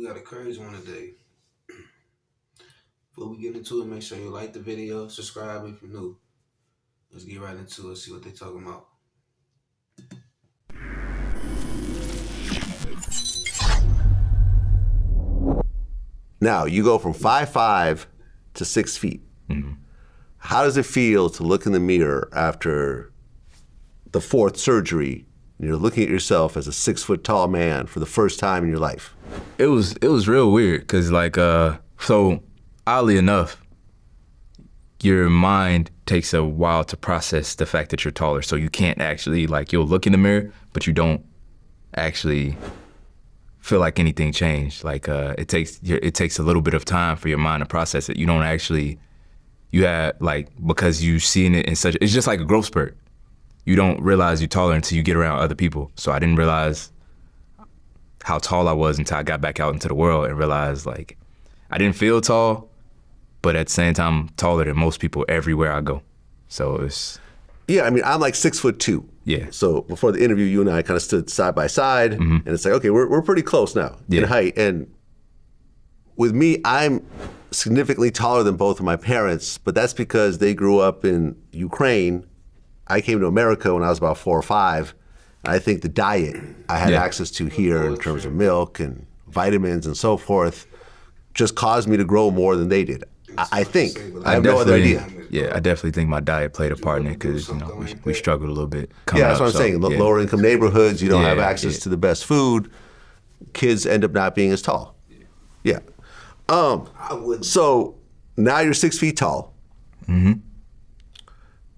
we got a crazy one today. Before we get into it, make sure you like the video, subscribe if you're new. Let's get right into it, see what they talking about. Now, you go from 5'5" to 6 feet. Mm-hmm. How does it feel to look in the mirror after the fourth surgery and you're looking at yourself as a 6 foot tall man for the first time in your life? It was real weird because so oddly enough, your mind takes a while to process the fact that you're taller. So you can't actually you'll look in the mirror, but you don't actually feel like anything changed. It takes a little bit of time for your mind to process it. You don't actually, because you seeing it in such, it's just like a growth spurt. You don't realize you're taller until you get around other people. So I didn't realize how tall I was until I got back out into the world and realized I didn't feel tall, but at the same time, I'm taller than most people everywhere I go. So it's... Yeah, I mean, I'm like 6'2". Yeah. So before the interview, you and I kind of stood side by side, and it's like, okay, we're pretty close now in height. And with me, I'm significantly taller than both of my parents, but that's because they grew up in Ukraine. I came to America when I was about 4 or 5. And I think the diet I had access to here in terms of milk and vitamins and so forth just caused me to grow more than they did. I think. I have no other idea. Yeah, I definitely think my diet played a part in it because we struggled a little bit. Yeah, that's what I'm saying. Lower income neighborhoods, you don't have access to the best food. Kids end up not being as tall. Yeah. So now you're 6 feet tall,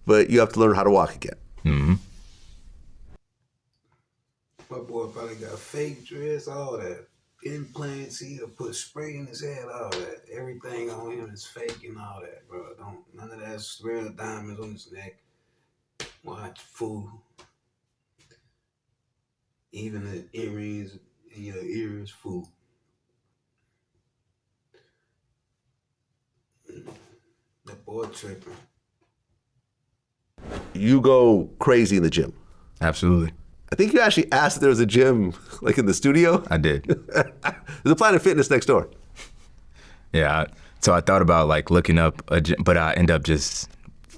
but you have to learn how to walk again. My boy probably got fake dreads, all that. Implants, he'll put spray in his head, all that. Everything on him is fake and all that, bro. None of that real diamonds on his neck. Watch food. Even the earrings in your ears, food. That boy tripping. You go crazy in the gym. Absolutely. I think you actually asked if there was a gym in the studio. I did. There's a Planet Fitness next door. Yeah. So I thought about looking up a gym, but I ended up just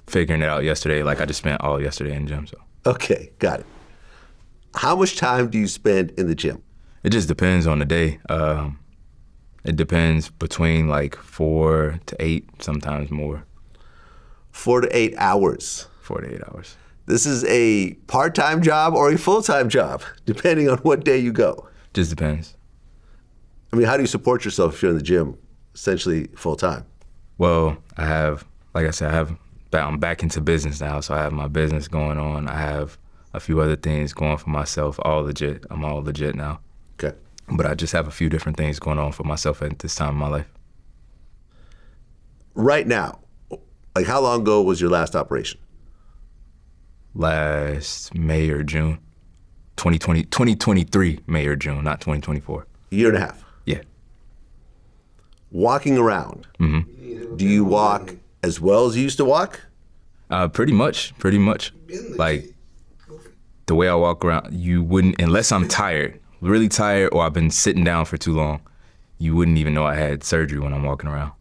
figuring it out yesterday. I just spent all yesterday in the gym. So. Okay, got it. How much time do you spend in the gym? It just depends on the day. It depends between 4 to 8, sometimes more. 4 to 8 hours. 4 to 8 hours. This is a part-time job or a full-time job, depending on what day you go. Just depends. I mean, how do you support yourself if you're in the gym, essentially full-time? Well, I have, like I said, I'm back into business now, so I have my business going on. I have a few other things going for myself, all legit. I'm all legit now. Okay. But I just have a few different things going on for myself at this time in my life. Right now, how long ago was your last operation? Last May or June. 2023 May or June, not 2024. Year and a half. Yeah. Walking around. Do you walk as well as you used to walk? Pretty much. The way I walk around, you wouldn't, unless I'm tired, really tired, or I've been sitting down for too long, you wouldn't even know I had surgery when I'm walking around.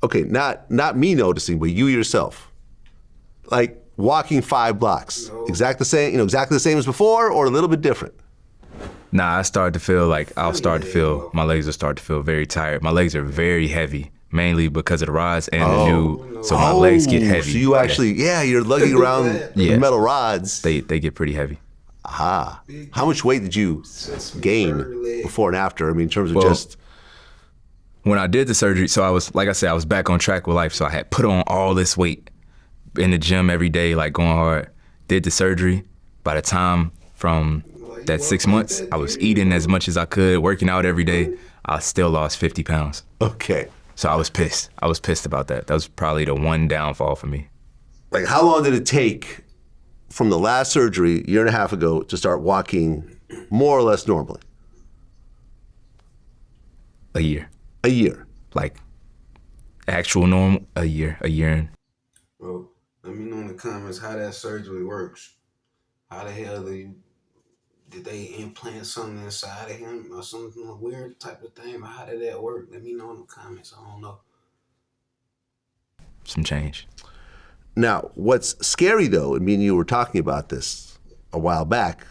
Okay, not me noticing, but you yourself. Walking 5 blocks, exactly the same as before, or a little bit different? Nah, I start to feel my legs will start to feel very tired. My legs are very heavy, mainly because of the rods and the new, so my legs get heavy. So you actually, you're lugging around the metal rods. They get pretty heavy. Aha. How much weight did you gain before and after? I mean, in terms of just... When I did the surgery, so I was, like I said, I was back on track with life, so I had put on all this weight in the gym every day, going hard, did the surgery. By the time from that 6 months, I was eating as much as I could, working out every day. I still lost 50 pounds. Okay. So I was pissed. I was pissed about that. That was probably the one downfall for me. How long did it take from the last surgery, a year and a half ago, to start walking more or less normally? A year. A year. Actual normal, a year and... Bro, let me know in the comments how that surgery works. How the hell do you did they implant something inside of him or something weird type of thing? Or how did that work? Let me know in the comments. I don't know. Some change. Now, what's scary though, I mean, you were talking about this a while back,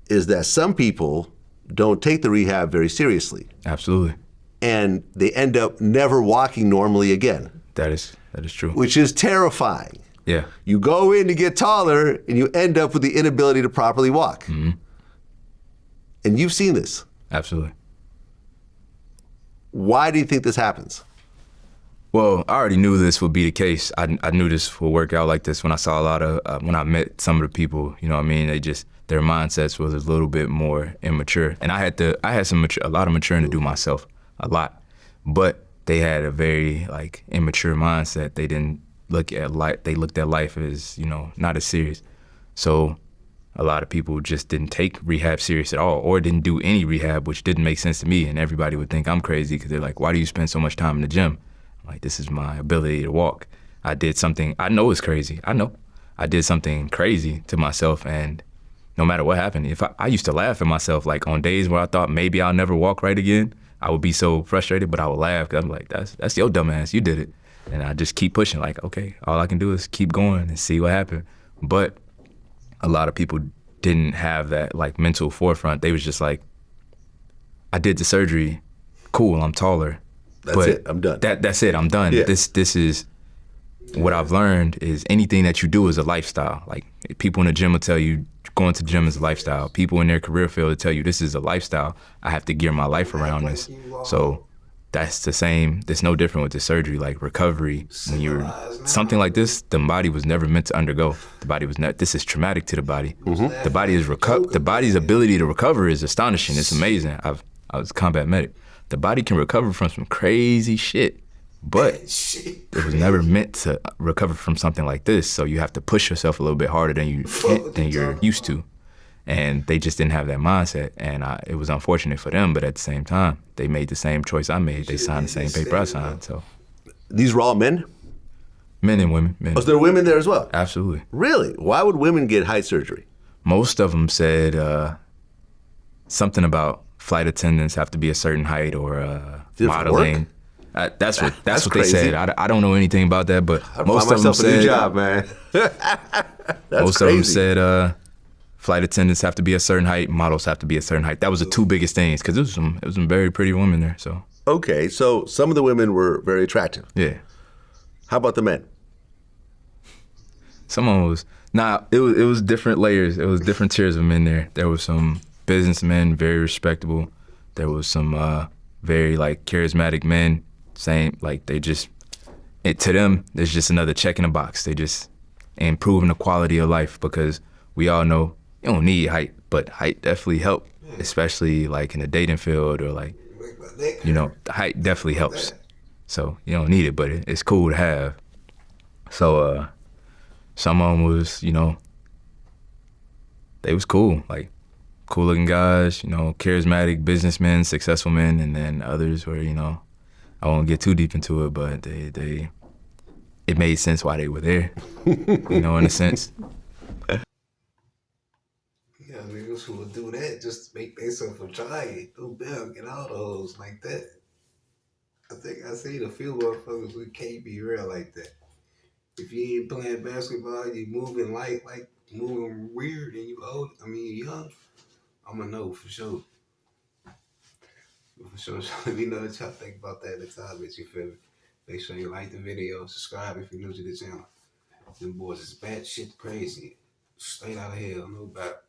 is that some people don't take the rehab very seriously. Absolutely. And they end up never walking normally again. That is true. Which is terrifying. Yeah. You go in to get taller and you end up with the inability to properly walk. Mm-hmm. And you've seen this. Absolutely. Why do you think this happens? Well, I already knew this would be the case. I knew this would work out like this when I saw a lot of, when I met some of the people, you know what I mean? Their mindsets was a little bit more immature. And I had a lot of maturing to do myself, a lot. But they had a very immature mindset. They didn't look at life, they looked at life as, not as serious. So a lot of people just didn't take rehab serious at all, or didn't do any rehab, which didn't make sense to me. And everybody would think I'm crazy because they're like, why do you spend so much time in the gym? I'm like, this is my ability to walk. I did something, I know it's crazy. I know. I did something crazy to myself, and no matter what happened, if I used to laugh at myself, like on days where I thought maybe I'll never walk right again, I would be so frustrated, but I would laugh because I'm like, that's your dumb ass, you did it. And I just keep pushing, like, okay, all I can do is keep going and see what happened. But a lot of people didn't have that mental forefront. They was just like, I did the surgery, cool, I'm taller. That's it, I'm done. That's it, I'm done. Yeah. This is what I've learned is anything that you do is a lifestyle. Like people in the gym will tell you going to the gym is a lifestyle. People in their career field will tell you this is a lifestyle. I have to gear my life around this. So that's the same. It's no different with the surgery, like recovery. When you're something like this, the body was never meant to undergo. The body was not. This is traumatic to the body. Mm-hmm. The body is the body's ability to recover is astonishing. It's amazing. I was a combat medic. The body can recover from some crazy shit, but it was never meant to recover from something like this. So you have to push yourself a little bit harder than you're used to. And they just didn't have that mindset. And it was unfortunate for them, but at the same time, they made the same choice I made. They signed the same paper I signed. So These were all men? Men and women. Was there women there as well? Absolutely. Really? Why would women get height surgery? Most of them said something about flight attendants have to be a certain height or modeling. That's what they said. I don't know anything about that, but most of them said. A new job, man. Most of them said flight attendants have to be a certain height, models have to be a certain height. That was the two biggest things because it was some very pretty women there. So okay, so some of the women were very attractive. Yeah. How about the men? Someone was it was different layers. It was different tiers of men there. There was some businessmen, very respectable. There was some very charismatic men. Same, to them, there's just another check in the box. They just improving the quality of life because we all know you don't need height, but height definitely help, especially in the dating field or the height definitely helps. So you don't need it, but it's cool to have. So some of them was, they was cool, cool looking guys, charismatic businessmen, successful men, and then others were, I won't get too deep into it, but it made sense why they were there, in a sense. Yeah, niggas who would do that just to make themselves a giant, do better, get all those like that. I think I seen a few motherfuckers who can't be real like that. If you ain't playing basketball, you moving moving weird, and you young, I'ma know for sure. For sure, let me know what y'all think about that in the comments, you feel me? Make sure you like the video, subscribe if you're new to the channel. Them boys is bad shit crazy. Straight out of hell, no doubt.